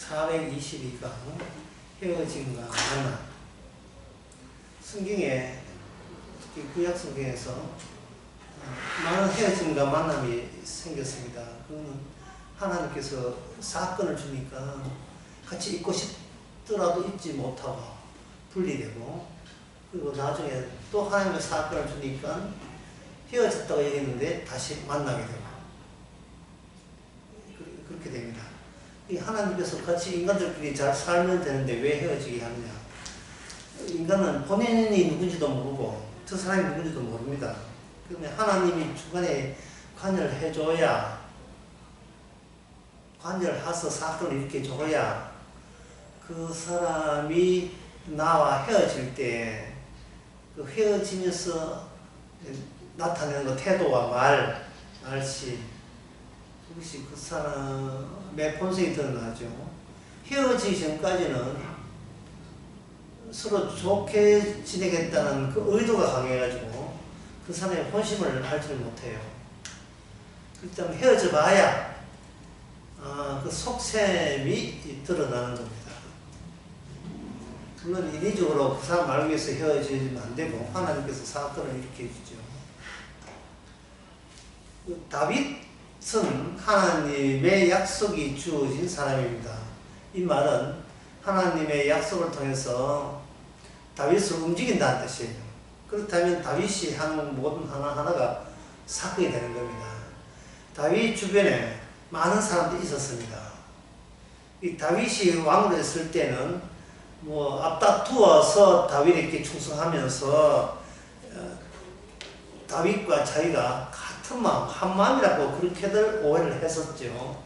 422강 헤어짐과 만남. 성경에, 구약 성경에서 많은 헤어짐과 만남이 생겼습니다. 그거는 하나님께서 사건을 주니까 같이 있고 싶더라도 있지 못하고 분리되고, 그리고 나중에 또 하나님의 사건을 주니까 헤어졌다고 얘기했는데 다시 만나게 되고, 그렇게 됩니다. 하나님께서 같이 인간들끼리 잘 살면 되는데 왜 헤어지게 하느냐. 인간은 본인이 누군지도 모르고 저 사람이 누군지도 모릅니다. 그러면 하나님이 중간에 관여를 해줘야, 관여를 해서 사건을 일으켜줘야 그 사람이 나와 헤어질 때 그 헤어지면서 나타내는 그 태도와 말씨, 그것이 그 사람의 본성이 드러나죠. 헤어지기 전까지는 서로 좋게 지내겠다는 그 의도가 강해가지고 그 사람의 본심을 알지 못해요. 그렇다면 헤어져 봐야 그 속셈이 드러나는 겁니다. 물론 인위적으로 그 사람 알기 위해서 헤어지면 안 되고 하나님께서 사건을 일으켜주죠. 다윗은 하나님의 약속이 주어진 사람입니다. 이 말은 하나님의 약속을 통해서 다윗을 움직인다는 뜻이에요. 그렇다면 다윗이 하는 모든 하나하나가 사건이 되는 겁니다. 다윗 주변에 많은 사람들이 있었습니다. 이 다윗이 왕으로 했을 때는 앞다투어서 다윗에게 충성하면서 다윗과 자기가 같은 마음, 한 마음이라고 그렇게들 오해를 했었죠.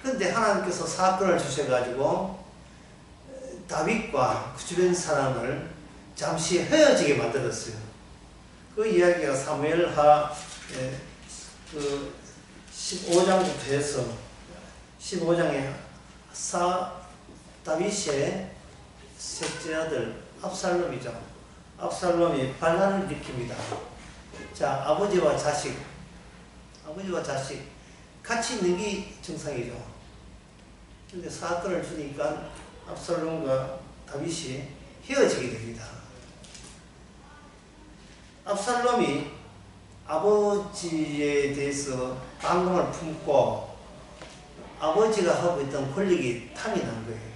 그런데 하나님께서 사건을 주셔가지고 다윗과 그 주변 사람을 잠시 헤어지게 만들었어요. 그 이야기가 사무엘하 15장부터 해서 15장에 다윗의 셋째 아들 압살롬이죠. 압살롬이 반란을 일으킵니다. 자, 아버지와 자식 같이 있는 게 정상이죠. 근데 사건을 주니까 압살롬과 다윗이 헤어지게 됩니다. 압살롬이 아버지에 대해서 반감을 품고 아버지가 하고 있던 권력이 탐이 난 거예요.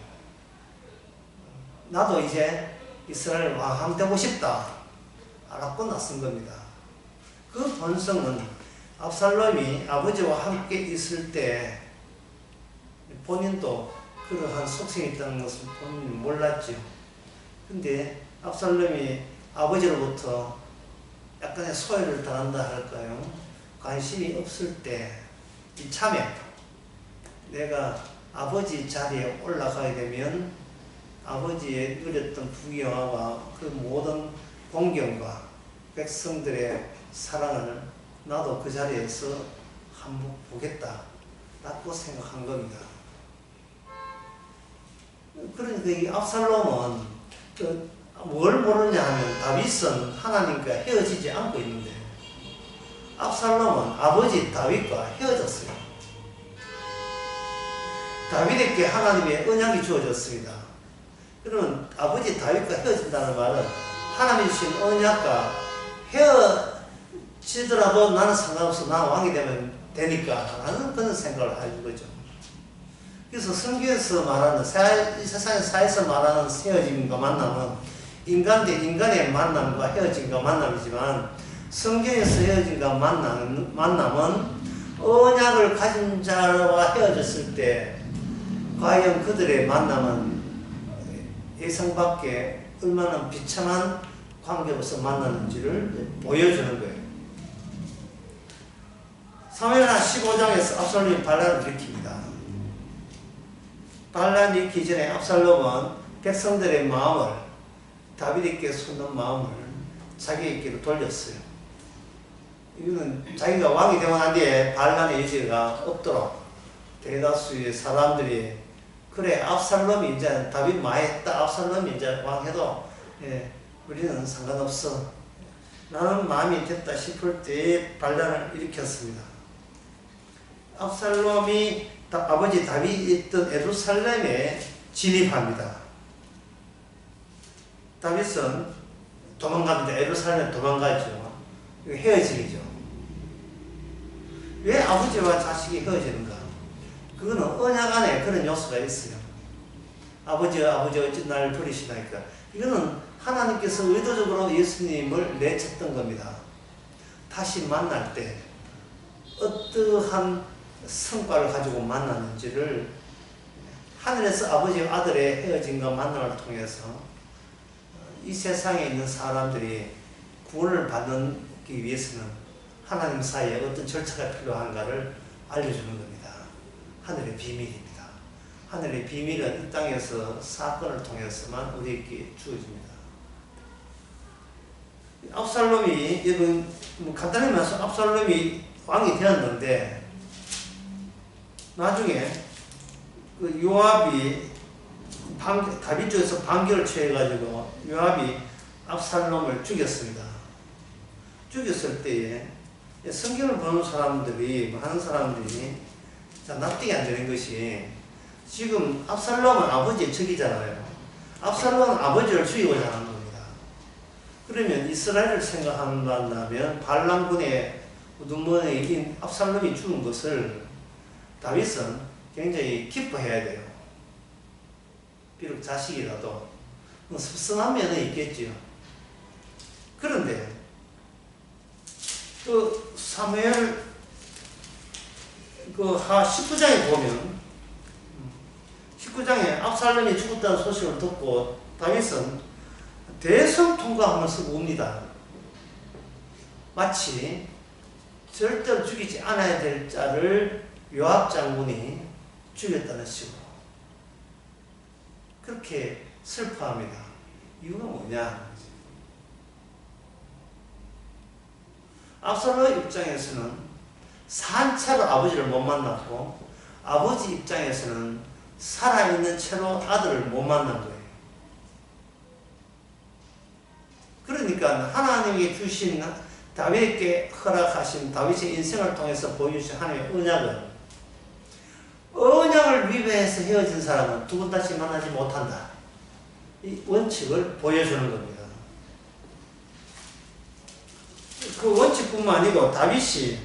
나도 이제 이스라엘 왕 되고 싶다 라고 나선 겁니다. 그 본성은 압살롬이 아버지와 함께 있을 때 본인도 그러한 속성이 있다는 것을 본인은 몰랐죠. 근데 압살롬이 아버지로부터 약간의 소외를 당한다 할까요? 관심이 없을 때 이참에 내가 아버지 자리에 올라가게 되면 아버지의 누렸던 부귀영화와 그 모든 공경과 백성들의 사랑을 나도 그 자리에서 한번 보겠다 라고 생각한 겁니다. 그러니까 이 압살롬은 뭘 모르냐 하면 다윗은 하나님과 헤어지지 않고 있는데 압살롬은 아버지 다윗과 헤어졌어요. 다윗에게 하나님의 언약이 주어졌습니다. 그러면 아버지 다윗과 헤어진다는 말은 하나님이 주신 언약과 헤어지더라도 나는 상관없어, 나는 왕이 되면 되니까 라는 그런 생각을 하는 거죠. 그래서 성경에서 말하는, 세상의 사회에서 말하는 헤어짐과 만남은 인간 대 인간의 만남과 헤어짐과 만남이지만 성경에서 헤어짐과 만남은 언약을 가진 자와 헤어졌을 때 과연 그들의 만남은 예상밖에 얼마나 비참한 관계로서 만났는지를 보여주는 거예요. 사무엘하 15장에서 압살롬이 반란을 일으킵니다. 반란을 일으키기 전에 압살롬은 백성들의 마음을, 다윗에게 쏟는 마음을 자기에게로 돌렸어요. 이거는 자기가 왕이 되고 난 뒤에 반란의 여지가 없도록 대다수의 사람들이 그래, 압살롬이 이제 다윗 마했다, 압살롬이 이제 왕해도 우리는 상관없어 라는 마음이 됐다 싶을 때 반란을 일으켰습니다. 압살롬이 아버지 다윗이 있던 예루살렘에 진입합니다. 다윗은 도망갑니다. 예루살렘에 도망가죠. 이거 헤어지기죠. 왜 아버지와 자식이 헤어지는가? 그거는 언약 안에 그런 요소가 있어요. 아버지 어찌 나를 버리시나이까. 이거는 하나님께서 의도적으로 예수님을 내쳤던 겁니다. 다시 만날 때 어떠한 성과를 가지고 만났는지를 하늘에서 아버지와 아들의 헤어짐과 만남을 통해서 이 세상에 있는 사람들이 구원을 받기 위해서는 하나님 사이에 어떤 절차가 필요한가를 알려주는 겁니다. 하늘의 비밀입니다. 하늘의 비밀은 이 땅에서 사건을 통해서만 우리에게 주어집니다. 압살롬이, 여러분, 간단히 말해서 압살롬이 왕이 되었는데, 나중에 그 요압이 다윗 쪽에서 반격을 취해가지고 요압이 압살롬을 죽였습니다. 죽였을 때에 성경을 보는 사람들이, 많은 사람들이 납득이 안 되는 것이, 지금 압살롬은 아버지의 적이잖아요. 압살롬은 아버지를 죽이고자 하는 겁니다. 그러면 이스라엘을 생각한다면 반란군의 우두머리인 압살롬이 죽은 것을 다윗은 굉장히 기뻐해야 돼요. 비록 자식이라도 섭섭한 면은 있겠지요. 그런데 그 사무엘 그 하 19장에 보면 19장에 압살롬이 죽었다는 소식을 듣고 다윗은 대성통곡하면서 웁니다. 마치 절대로 죽이지 않아야 될 자를 요압 장군이 죽였다는 식으로 그렇게 슬퍼합니다. 이유가 뭐냐? 압살롬 입장에서는 산 채로 아버지를 못 만났고, 아버지 입장에서는 살아있는 채로 아들을 못 만난 거예요. 그러니까 하나님이 주신, 다윗에게 허락하신, 다윗의 인생을 통해서 보여주신 하나님의 언약을 위배해서 헤어진 사람은 두 번 다시 만나지 못한다. 이 원칙을 보여주는 겁니다. 그 원칙뿐만 아니고 다윗이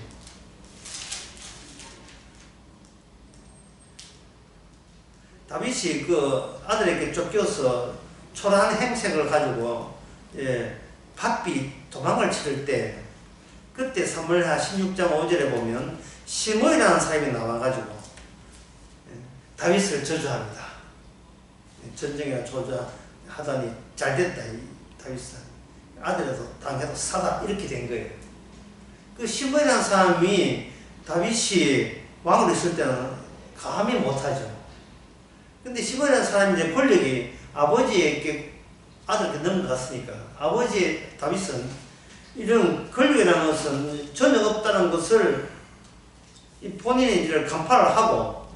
그 아들에게 쫓겨서 초라한 행색을 가지고 바삐 도망을 치를 때, 그때 사무엘하 16장 5절에 보면 시므이라는 사람이 나와가지고 다윗을 저주합니다. 전쟁에 저주하다니 잘됐다. 이 다윗은 아들에도 땅에도 사다, 이렇게 된 거예요. 그 시므이라는 사람이 다윗이 왕으로 있을 때는 감히 못하죠. 근데 시므이라는 사람이 이제 권력이 아버지에게 아들에게 넘어갔으니까, 아버지 다윗은 이런 권력이라는 것은 전혀 없다는 것을 본인이 이제 간파를 하고,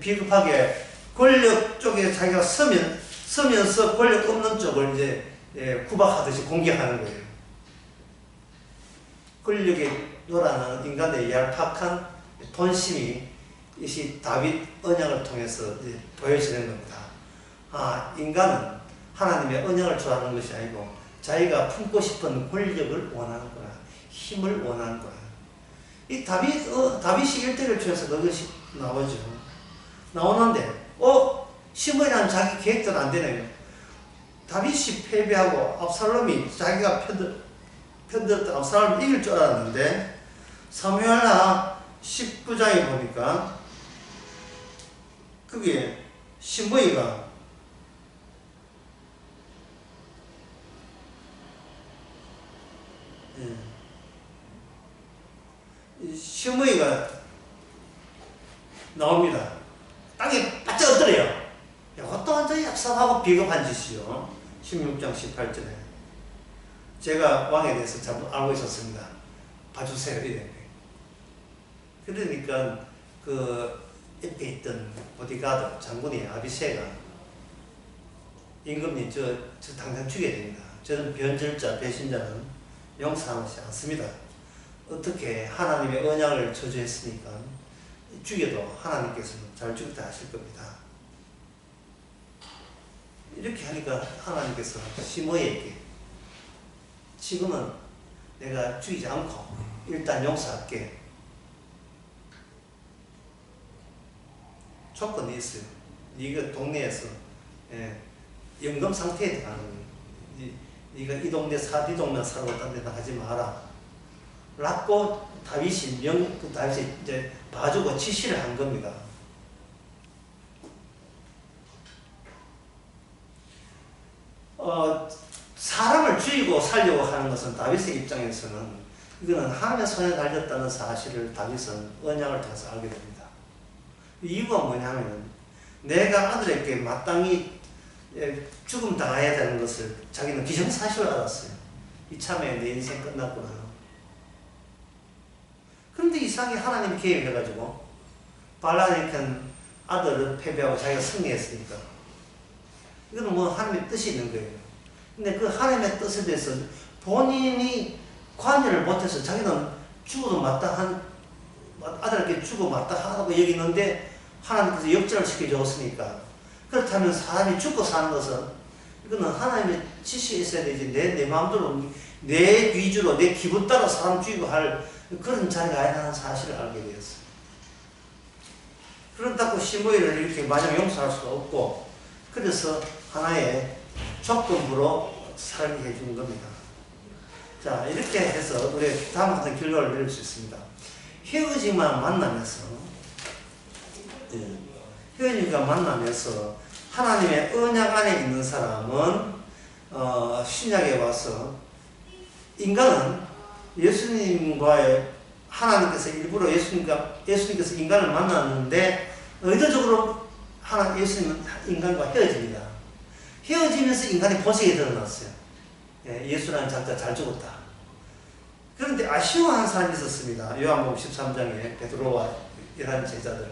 비겁하게 권력 쪽에 자기가 서면서 권력 없는 쪽을 이제 구박하듯이 공격하는 거예요. 권력에 놀아나는 인간의 얄팍한 본심이 이 다윗 언약을 통해서 보여지는 겁니다. 아, 인간은 하나님의 언약을 좋아하는 것이 아니고 자기가 품고 싶은 권력을 원하는구나, 힘을 원하는구나. 이 다윗이 일대를 취해서 그것이 나오죠. 나오는데 시므이라는 자기 계획대로 안 되네요. 다윗이 패배하고 압살롬이 자기가 편들었던 압살롬을 이길 줄 알았는데, 사무엘하 19장에 보니까 그게 시므이가 나옵니다. 땅에 바짝 엎드려요. 이것도 완전히 얍삽하고 비겁한 짓이요. 16장 18절에 제가 왕에 대해서 잘 알고 있었습니다. 봐주세요. 이래. 그러니까 그 옆에 있던 보디가드 장군이 아비새가 임금님 저 당장 죽여야 됩니다. 저는 변절자 배신자는 용서하지 않습니다. 어떻게 하나님의 언약을 저주했으니까 죽여도 하나님께서는 잘 죽다 하실 겁니다. 이렇게 하니까 하나님께서 시므에게 지금은 내가 죽이지 않고 일단 용서할게. 조건이 있어요. 네가 동네에서 연금 상태에 들어가는 거예요. 네가 이 동네 네 동네 살고 딴 데나 하지 마라. 라고 다윗이 이제 봐주고 지시를 한 겁니다. 사람을 죽이고 살려고 하는 것은 다윗의 입장에서는 이거는 하나님의 손에 달렸다는 사실을 다윗은 언약을 통해서 알게 됩니다. 이유가 뭐냐면 내가 아들에게 마땅히 죽음 당해야 되는 것을 자기는 기정사실을 알았어요. 이참에 내 인생 끝났구나. 그런데 이상하게 하나님이 개입해가지고 발람에게 아들을 패배하고 자기가 승리했으니까 이거는 뭐 하나님의 뜻이 있는 거예요. 근데 그 하나님의 뜻에 대해서 본인이 관여를 못해서 자기는 죽어도 마땅한 아들에게 죽어 마땅하다고 여기는데 하나님께서 역전을 시켜줬으니까 그렇다면 사람이 죽고 사는 것은 이거는 하나님의 지시가 있어야 되지 내 마음대로 내 위주로 내 기분 따라 사람 죽이고 할 그런 자리가 아니라는 사실을 알게 되었어요. 그렇다고 시므이를 이렇게 마냥 용서할 수가 없고 그래서 하나의 조건부로 살게 해준 겁니다. 자 이렇게 해서 우리 다음 같은 결과를 내릴 수 있습니다. 헤어짐만 만나면서 헤어짐과 만나면서 하나님의 언약 안에 있는 사람은 신약에 와서 인간은 예수님과의 하나님께서 일부러 예수님께서 인간을 만났는데 의도적으로 예수님은 인간과 헤어집니다. 헤어지면서 인간의 본성이 드러났어요. 예수라는 자가 잘 죽었다. 그런데 아쉬워하는 사람이 있었습니다. 요한복음 13장에 베드로와 11 제자들.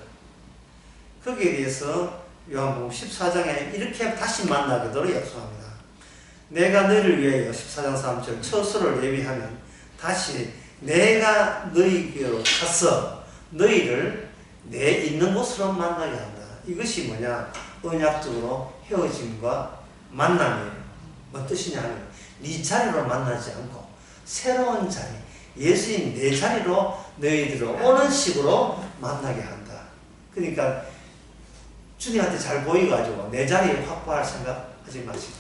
거기에 대해서 요한복음 14장에 이렇게 다시 만나기도록 약속합니다. 내가 너희를 위하여 14장 3절 처소를 예비하면 다시 내가 너희에게로 가서 너희를 내 있는 곳으로 만나게 한다. 이것이 뭐냐? 언약적으로 헤어짐과 만남이에요. 뭐 뜻이냐 하면 네 자리로 만나지 않고 새로운 자리, 예수님 내 자리로 너희들을 오는 식으로 만나게 한다. 그러니까 주님한테 잘 보여가지고 내 자리 확보할 생각 하지 마시다.